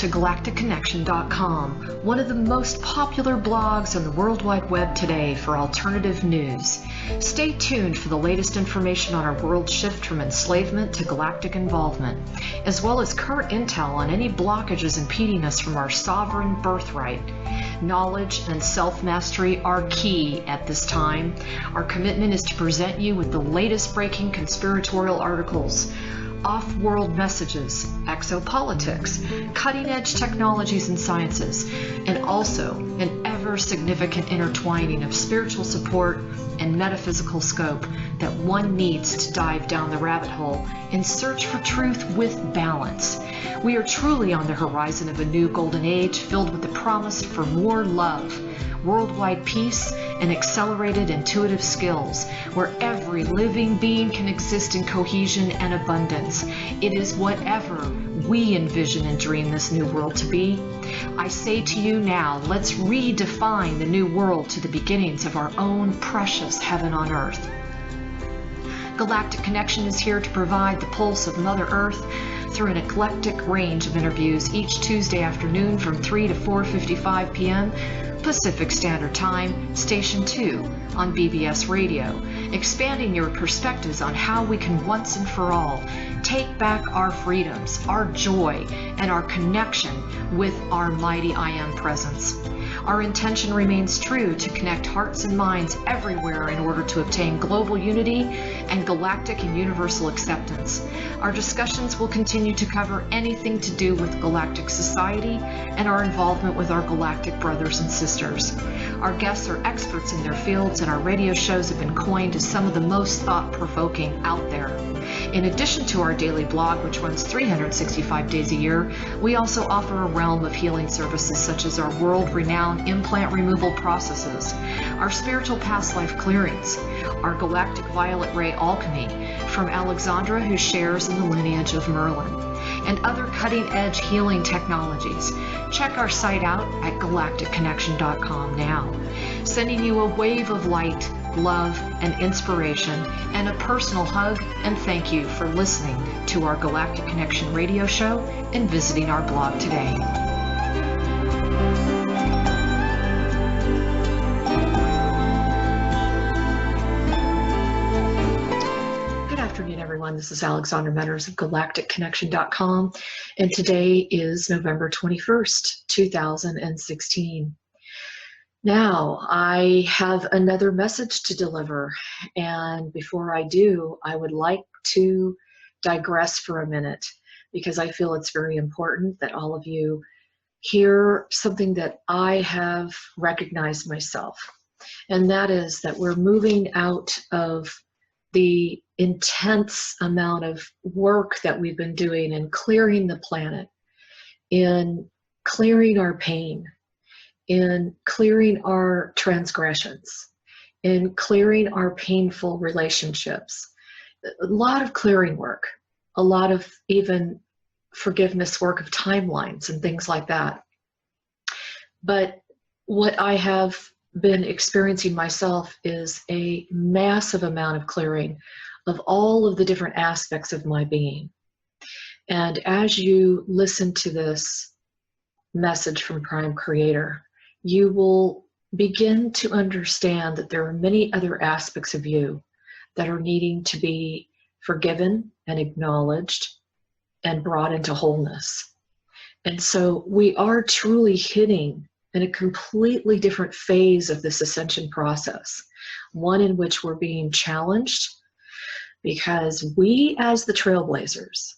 to galacticconnection.com, one of the most popular blogs on the World Wide Web today for alternative news. Stay tuned for the latest information on our world shift from enslavement to galactic involvement, as well as current intel on any blockages impeding us from our sovereign birthright. Knowledge and self-mastery are key at this time. Our commitment is to present you with the latest breaking conspiratorial articles, off-world messages, exopolitics, cutting-edge technologies and sciences, and also an ever-significant intertwining of spiritual support and metaphysical scope that one needs to dive down the rabbit hole in search for truth with balance. We are truly on the horizon of a new golden age filled with the promise for more love, worldwide peace, and accelerated intuitive skills, where every living being can exist in cohesion and abundance. It is whatever we envision and dream this new world to be. I say to you now, let's redefine the new world to the beginnings of our own precious heaven on earth. Galactic Connection is here to provide the pulse of Mother Earth through an eclectic range of interviews each Tuesday afternoon from 3 to 4:55 p.m. Pacific Standard Time, Station 2 on BBS Radio, expanding your perspectives on how we can once and for all take back our freedoms, our joy, and our connection with our mighty I Am presence. Our intention remains true to connect hearts and minds everywhere in order to obtain global unity and galactic and universal acceptance. Our discussions will continue to cover anything to do with galactic society and our involvement with our galactic brothers and sisters. Our guests are experts in their fields, and our radio shows have been coined as some of the most thought-provoking out there. In addition to our daily blog, which runs 365 days a year, we also offer a realm of healing services such as our world-renowned implant removal processes, our spiritual past life clearings, our galactic violet ray alchemy from Alexandra, who shares in the lineage of Merlin, and other cutting-edge healing technologies. Check our site out at galacticconnection.com now, sending you a wave of light, love, and inspiration, and a personal hug and thank you for listening to our Galactic Connection radio show and visiting our blog today. Good afternoon, everyone. This is Alexandra Metters of galacticconnection.com, and today is November 21st, 2016. Now, I have another message to deliver, and before I do, I would like to digress for a minute, because I feel it's very important that all of you hear something that I have recognized myself, and that is that we're moving out of the intense amount of work that we've been doing in clearing the planet, in clearing our pain, in clearing our transgressions, in clearing our painful relationships. A lot of clearing work, a lot of even forgiveness work of timelines and things like that. But what I have been experiencing myself is a massive amount of clearing of all of the different aspects of my being. And as you listen to this message from Prime Creator, you will begin to understand that there are many other aspects of you that are needing to be forgiven and acknowledged and brought into wholeness. And so we are truly hitting in a completely different phase of this ascension process, one in which we're being challenged because we, as the trailblazers,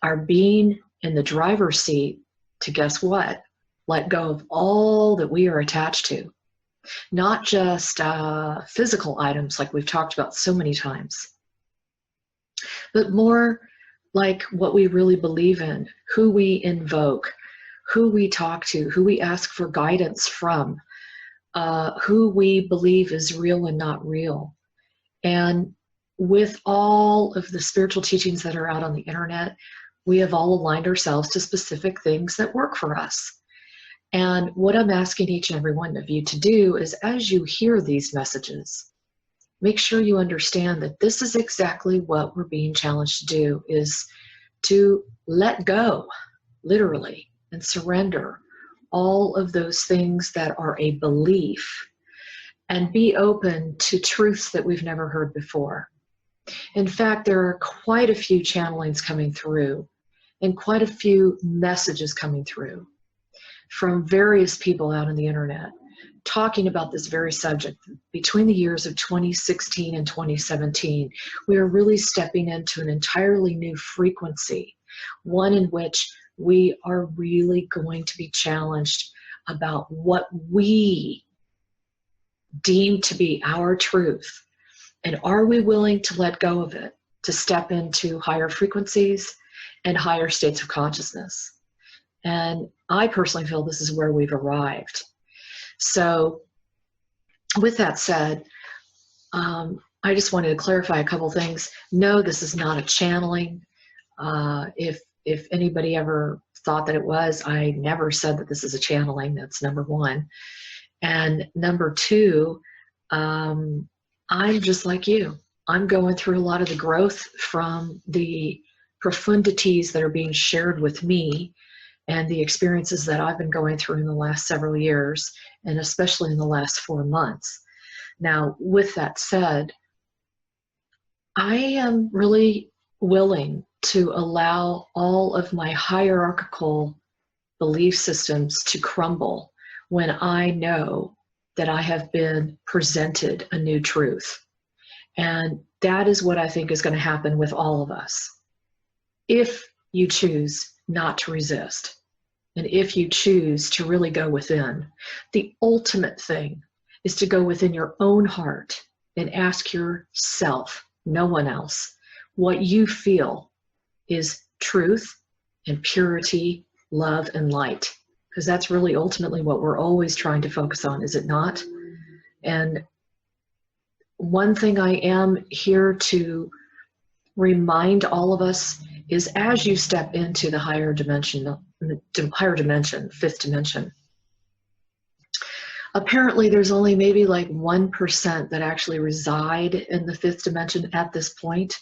are being in the driver's seat to, guess what? Let go of all that we are attached to. Not just physical items like we've talked about so many times, but more like what we really believe in, who we invoke, who we talk to, who we ask for guidance from, who we believe is real and not real. And with all of the spiritual teachings that are out on the internet, we have all aligned ourselves to specific things that work for us. And what I'm asking each and every one of you to do is, as you hear these messages, make sure you understand that this is exactly what we're being challenged to do, is to let go, literally, and surrender all of those things that are a belief and be open to truths that we've never heard before. In fact, there are quite a few channelings coming through and quite a few messages coming through from various people out on the internet talking about this very subject. Between the years of 2016 and 2017, we are really stepping into an entirely new frequency, one in which we are really going to be challenged about what we deem to be our truth. And are we willing to let go of it, to step into higher frequencies and higher states of consciousness? And I personally feel this is where we've arrived. So with that said, I just wanted to clarify a couple things. No, this is not a channeling. If anybody ever thought that it was, I never said that this is a channeling. That's number one. And number two, I'm just like you. I'm going through a lot of the growth from the profundities that are being shared with me and the experiences that I've been going through in the last several years, and especially in the last 4 months. Now, with that said, I am really willing to allow all of my hierarchical belief systems to crumble when I know that I have been presented a new truth. And that is what I think is going to happen with all of us. If you choose not to resist, and if you choose to really go within, the ultimate thing is to go within your own heart and ask yourself, no one else, what you feel is truth and purity, love and light. Because that's really ultimately what we're always trying to focus on, is it not? And one thing I am here to remind all of us is, as you step into the higher dimension, fifth dimension, apparently there's only maybe like 1% that actually reside in the fifth dimension at this point.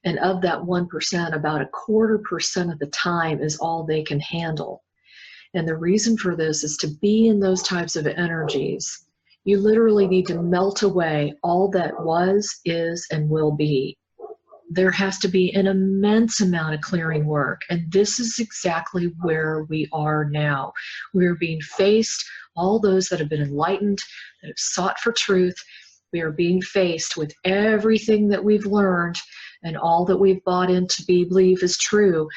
And of that 1%, about 0.25% of the time is all they can handle. And the reason for this is, to be in those types of energies, you literally need to melt away all that was, is, and will be. There has to be an immense amount of clearing work. And this is exactly where we are now. We are being faced, all those that have been enlightened, that have sought for truth, we are being faced with everything that we've learned and all that we've bought into believe is true,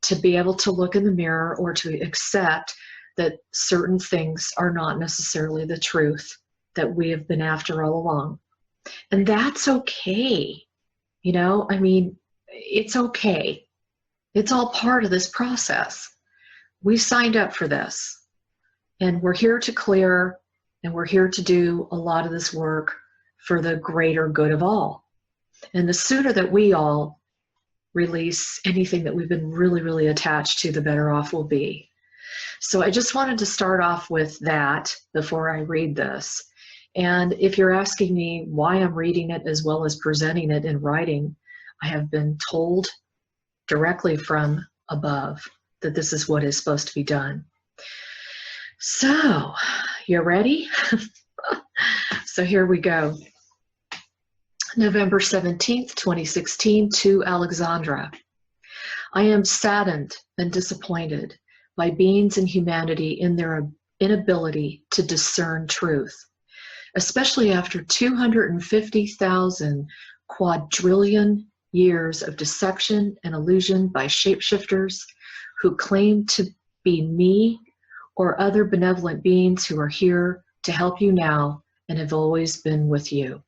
to be able to look in the mirror or to accept that certain things are not necessarily the truth that we have been after all along. And that's okay. You know, I mean, it's okay. It's all part of this process. We signed up for this, and we're here to clear, and we're here to do a lot of this work for the greater good of all. And the sooner that we all release anything that we've been really, really attached to, the better off we'll be. So I just wanted to start off with that before I read this. And if you're asking me why I'm reading it as well as presenting it in writing, I have been told directly from above that this is what is supposed to be done. So, you ready? So here we go. November 17th, 2016, to Alexandra. I am saddened and disappointed by beings in humanity in their inability to discern truth, especially after 250,000 quadrillion years of deception and illusion by shapeshifters who claim to be me or other benevolent beings who are here to help you now and have always been with you.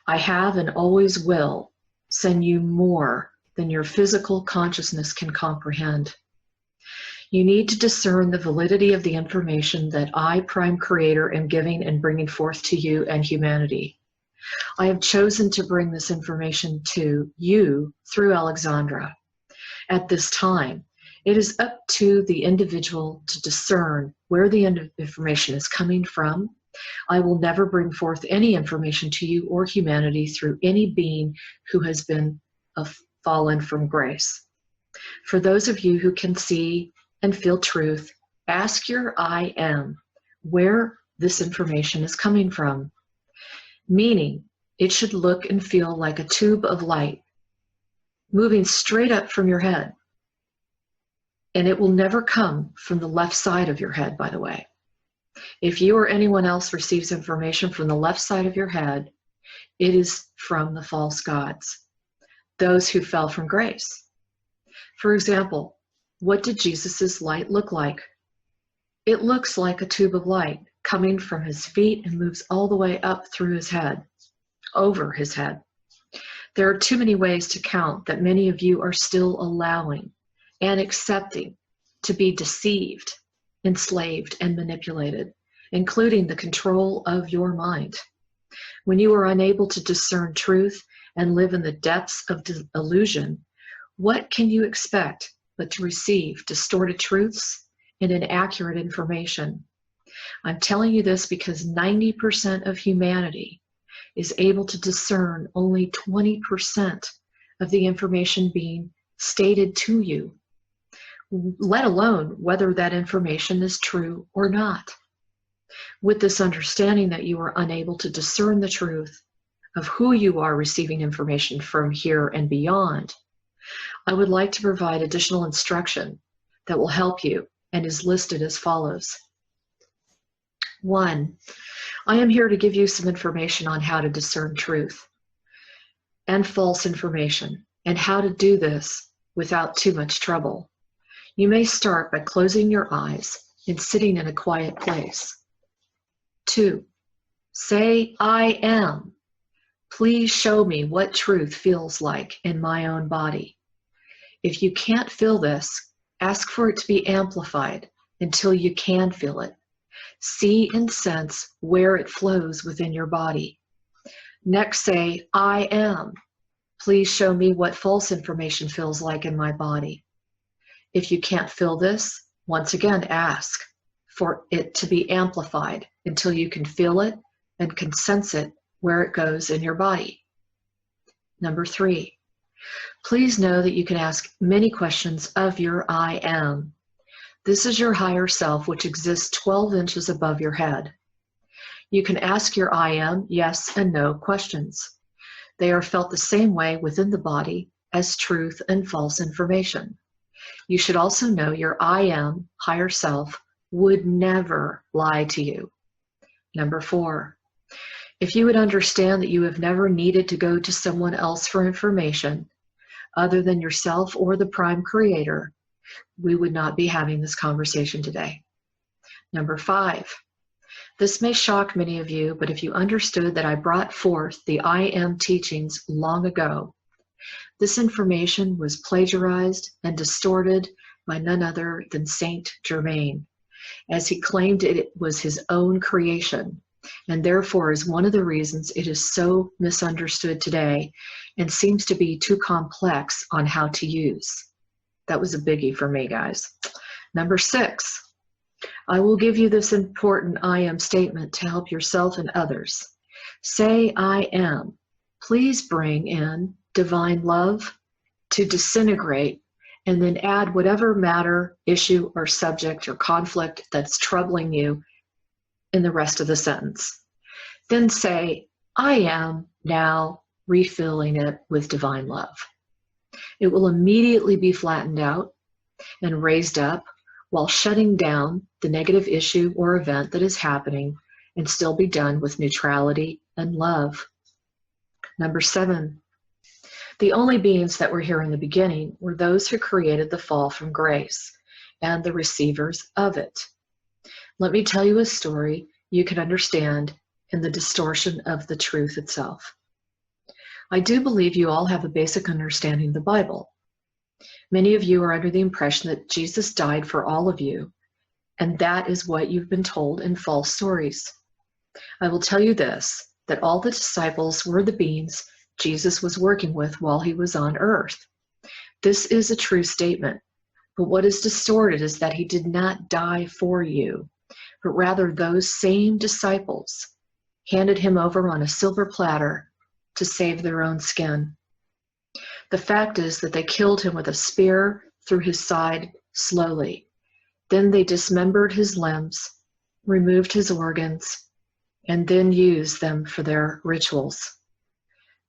I have and always will send you more than your physical consciousness can comprehend. You need to discern the validity of the information that I, Prime Creator, am giving and bringing forth to you and humanity. I have chosen to bring this information to you through Alexandra. At this time, it is up to the individual to discern where the information is coming from. I will never bring forth any information to you or humanity through any being who has been fallen from grace. For those of you who can see and feel truth, ask your I am where this information is coming from. Meaning, it should look and feel like a tube of light moving straight up from your head. And it will never come from the left side of your head, by the way. If you or anyone else receives information from the left side of your head, it is from the false gods, those who fell from grace. For example, what did Jesus' light look like? It looks like a tube of light coming from his feet and moves all the way up through his head, over his head. There are too many ways to count that many of you are still allowing and accepting to be deceived, enslaved, and manipulated, including the control of your mind. When you are unable to discern truth and live in the depths of illusion, what can you expect but to receive distorted truths and inaccurate information? I'm telling you this because 90% of humanity is able to discern only 20% of the information being stated to you, let alone whether that information is true or not. With this understanding that you are unable to discern the truth of who you are receiving information from here and beyond, I would like to provide additional instruction that will help you and is listed as follows. 1, I am here to give you some information on how to discern truth and false information and how to do this without too much trouble. You may start by closing your eyes and sitting in a quiet place. 2, say, I am. Please show me what truth feels like in my own body. If you can't feel this, ask for it to be amplified until you can feel it. See and sense where it flows within your body. Next, say, I am. Please show me what false information feels like in my body. If you can't feel this, once again ask for it to be amplified until you can feel it and can sense it where it goes in your body. Number 3, please know that you can ask many questions of your I am. This is your higher self, which exists 12 inches above your head. You can ask your I am yes and no questions. They are felt the same way within the body as truth and false information. You should also know your I am, higher self, would never lie to you. Number 4, if you would understand that you have never needed to go to someone else for information other than yourself or the Prime Creator, we would not be having this conversation today. Number 5, this may shock many of you, but if you understood that I brought forth the I am teachings long ago, this information was plagiarized and distorted by none other than Saint Germain, as he claimed it was his own creation, and therefore is one of the reasons it is so misunderstood today and seems to be too complex on how to use. That was a biggie for me, guys. Number 6, I will give you this important I am statement to help yourself and others. Say I am. Please bring in divine love to disintegrate and then add whatever matter, issue, or subject or conflict that's troubling you in the rest of the sentence. Then say, I am now refilling it with divine love. It will immediately be flattened out and raised up while shutting down the negative issue or event that is happening and still be done with neutrality and love. Number 7, the only beings that were here in the beginning were those who created the fall from grace and the receivers of it. Let me tell you a story you can understand in the distortion of the truth itself. I do believe you all have a basic understanding of the Bible. Many of you are under the impression that Jesus died for all of you, and that is what you've been told in false stories. I will tell you this, that all the disciples were the beings Jesus was working with while he was on earth. This is a true statement, but what is distorted is that he did not die for you, but rather those same disciples handed him over on a silver platter to save their own skin. The fact is that they killed him with a spear through his side slowly, Then they dismembered his limbs, removed his organs, and then used them for their rituals.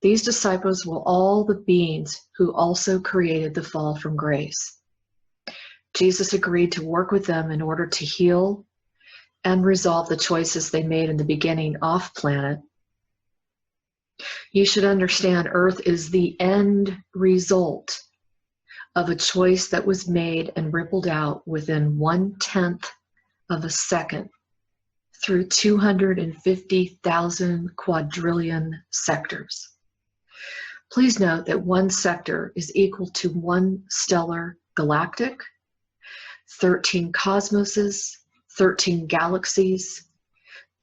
These disciples were all the beings who also created the fall from grace. Jesus agreed to work with them in order to heal and resolve the choices they made in the beginning off planet. You should understand Earth is the end result of a choice that was made and rippled out within 1/10 of a second through 250,000 quadrillion sectors. Please note that one sector is equal to one stellar galactic, 13 cosmoses, 13 galaxies,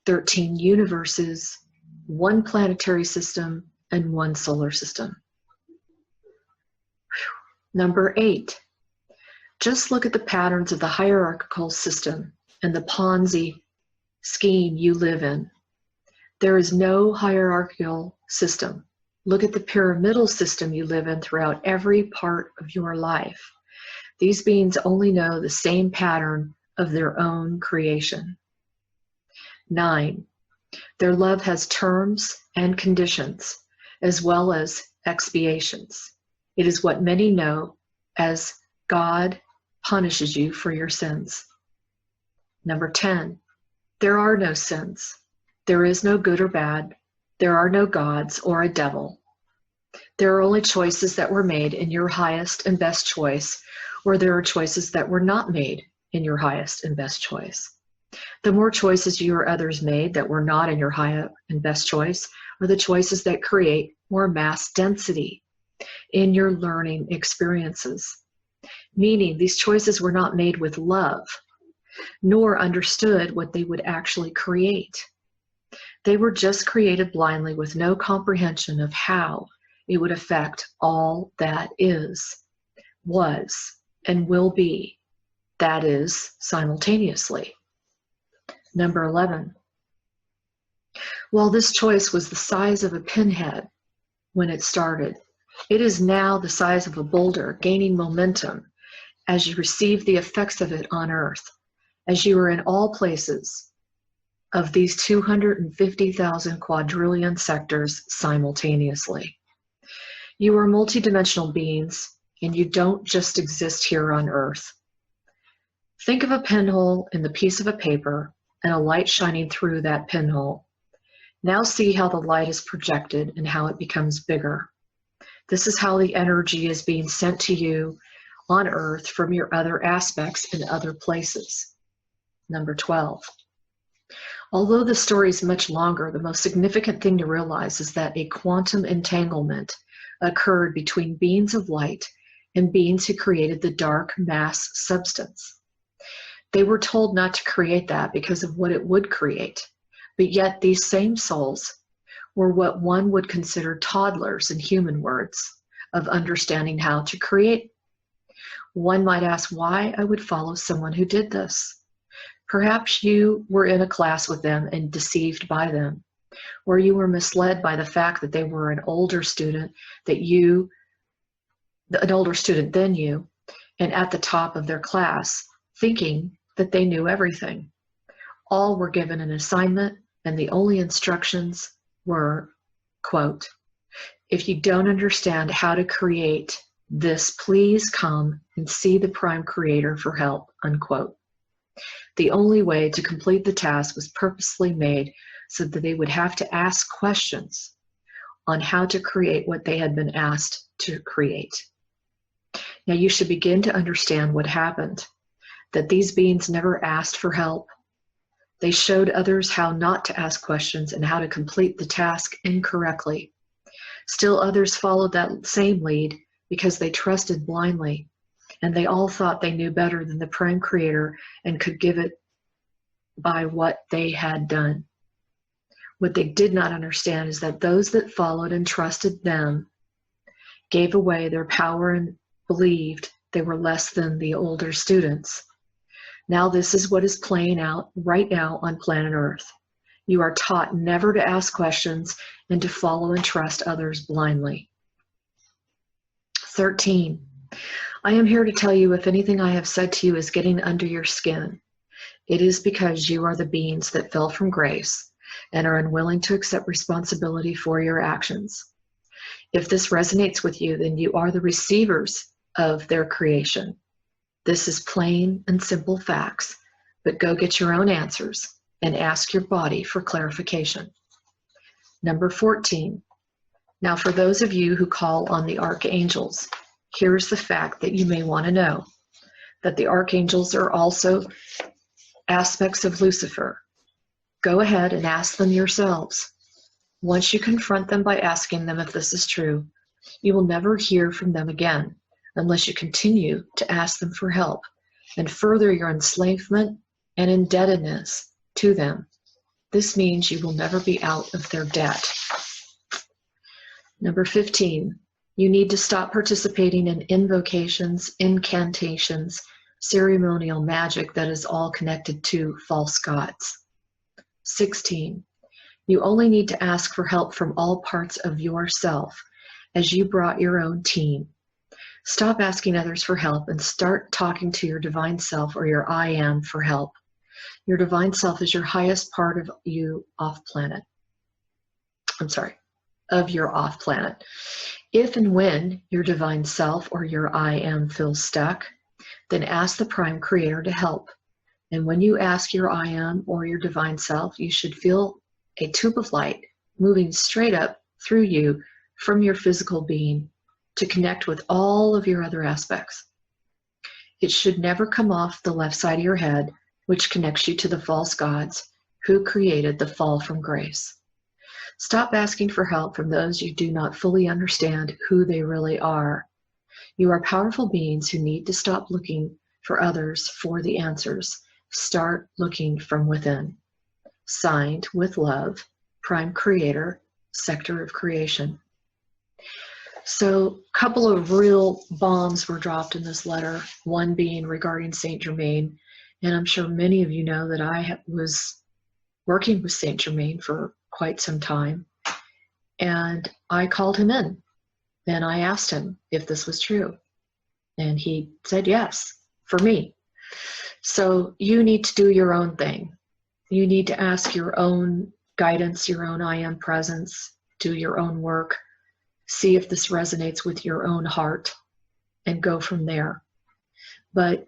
13 universes, one planetary system, and one solar system. Number 8, just look at the patterns of the hierarchical system and the Ponzi scheme you live in. There is no hierarchical system. Look at the pyramidal system you live in throughout every part of your life. These beings only know the same pattern of their own creation. 9, their love has terms and conditions, as well as expiations. It is what many know as God punishes you for your sins. Number 10, there are no sins. There is no good or bad. There are no gods or a devil. There are only choices that were made in your highest and best choice, or there are choices that were not made in your highest and best choice. The more choices you or others made that were not in your highest and best choice are the choices that create more mass density in your learning experiences. Meaning these choices were not made with love, nor understood what they would actually create. They were just created blindly with no comprehension of how it would affect all that is, was, and will be, that is, simultaneously. Number 11, while this choice was the size of a pinhead when it started, it is now the size of a boulder, gaining momentum as you receive the effects of it on Earth, as you are in all places of these 250,000 quadrillion sectors simultaneously. You are multidimensional beings, and you don't just exist here on Earth. Think of a pinhole in the piece of a paper and a light shining through that pinhole. Now see how the light is projected and how it becomes bigger. This is how the energy is being sent to you on Earth from your other aspects in other places. Number 12. Although the story is much longer, the most significant thing to realize is that a quantum entanglement occurred between beings of light and beings who created the dark mass substance. They were told not to create that because of what it would create, but yet these same souls were what one would consider toddlers in human words of understanding how to create. One might ask why I would follow someone who did this. Perhaps you were in a class with them and deceived by them, or you were misled by the fact that they were an older student than you, and at the top of their class, thinking that they knew everything. All were given an assignment, and the only instructions were, quote, if you don't understand how to create this, please come and see the Prime Creator for help, unquote. The only way to complete the task was purposely made so that they would have to ask questions on how to create what they had been asked to create. Now you should begin to understand what happened, that these beings never asked for help. They showed others how not to ask questions and how to complete the task incorrectly. Still others followed that same lead because they trusted blindly, and they all thought they knew better than the Prime Creator and could give it by what they had done. What they did not understand is that those that followed and trusted them gave away their power and believed they were less than the older students. Now this is what is playing out right now on planet Earth. You are taught never to ask questions and to follow and trust others blindly. 13. I am here to tell you if anything I have said to you is getting under your skin, it is because you are the beings that fell from grace and are unwilling to accept responsibility for your actions. If this resonates with you, then you are the receivers of their creation. This is plain and simple facts, but go get your own answers and ask your body for clarification. Number 14. Now, for those of you who call on the archangels, here's the fact that you may want to know, that the archangels are also aspects of Lucifer. Go ahead and ask them yourselves. Once you confront them by asking them if this is true, you will never hear from them again unless you continue to ask them for help and further your enslavement and indebtedness to them. This means you will never be out of their debt. Number 15, you need to stop participating in invocations, incantations, ceremonial magic that is all connected to false gods. 16, you only need to ask for help from all parts of yourself as you brought your own team. Stop asking others for help and start talking to your divine self or your I am for help. Your divine self is your highest part of you off-planet. Of your off-planet. If and when your divine self or your I am feels stuck, then ask the Prime Creator to help. And when you ask your I am or your divine self, you should feel a tube of light moving straight up through you from your physical being to connect with all of your other aspects. It should never come off the left side of your head, which connects you to the false gods who created the fall from grace. Stop asking for help from those you do not fully understand who they really are. You are powerful beings who need to stop looking for others for the answers. Start looking from within. Signed with love, Prime Creator, Sector of Creation. So a couple of real bombs were dropped in this letter, one being regarding Saint Germain. And I'm sure many of you know that I was working with Saint Germain for quite some time. And I called him in and I asked him if this was true. And he said yes, for me. So you need to do your own thing. You need to ask your own guidance, your own I am presence, do your own work, see if this resonates with your own heart, and go from there. But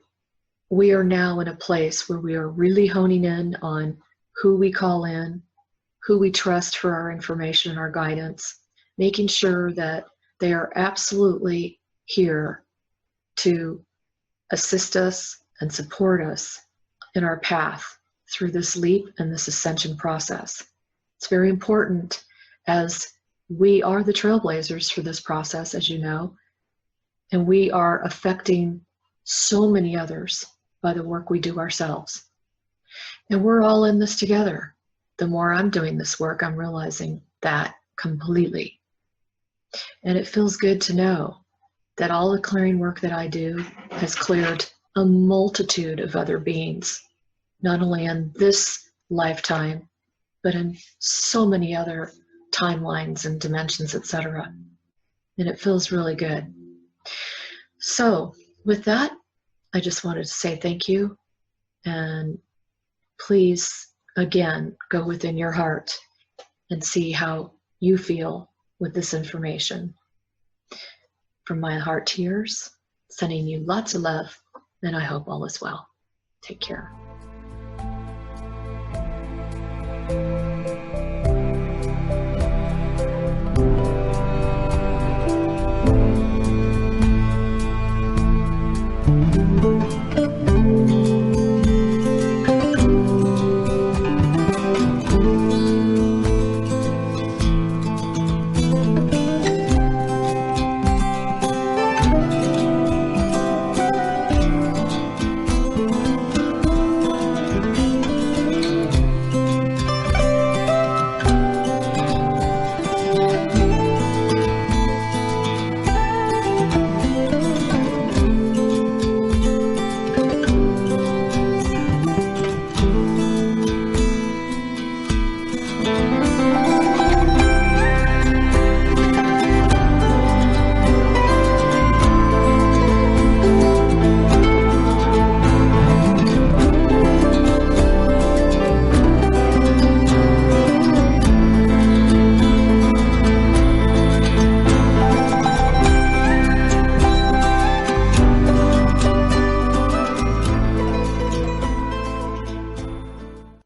we are now in a place where we are really honing in on who we call in, who we trust for our information and our guidance, making sure that they are absolutely here to assist us and support us in our path through this leap and this ascension process. It's very important, as we are the trailblazers for this process, as you know, and we are affecting so many others by the work we do ourselves. And we're all in this together. The more I'm doing this work, I'm realizing that completely. And it feels good to know that all the clearing work that I do has cleared a multitude of other beings, not only in this lifetime, but in so many other timelines and dimensions, etc. And it feels really good. So with that, I just wanted to say thank you, and please, again, go within your heart and see how you feel with this information. From my heart to yours, sending you lots of love, and I hope all is well. Take care.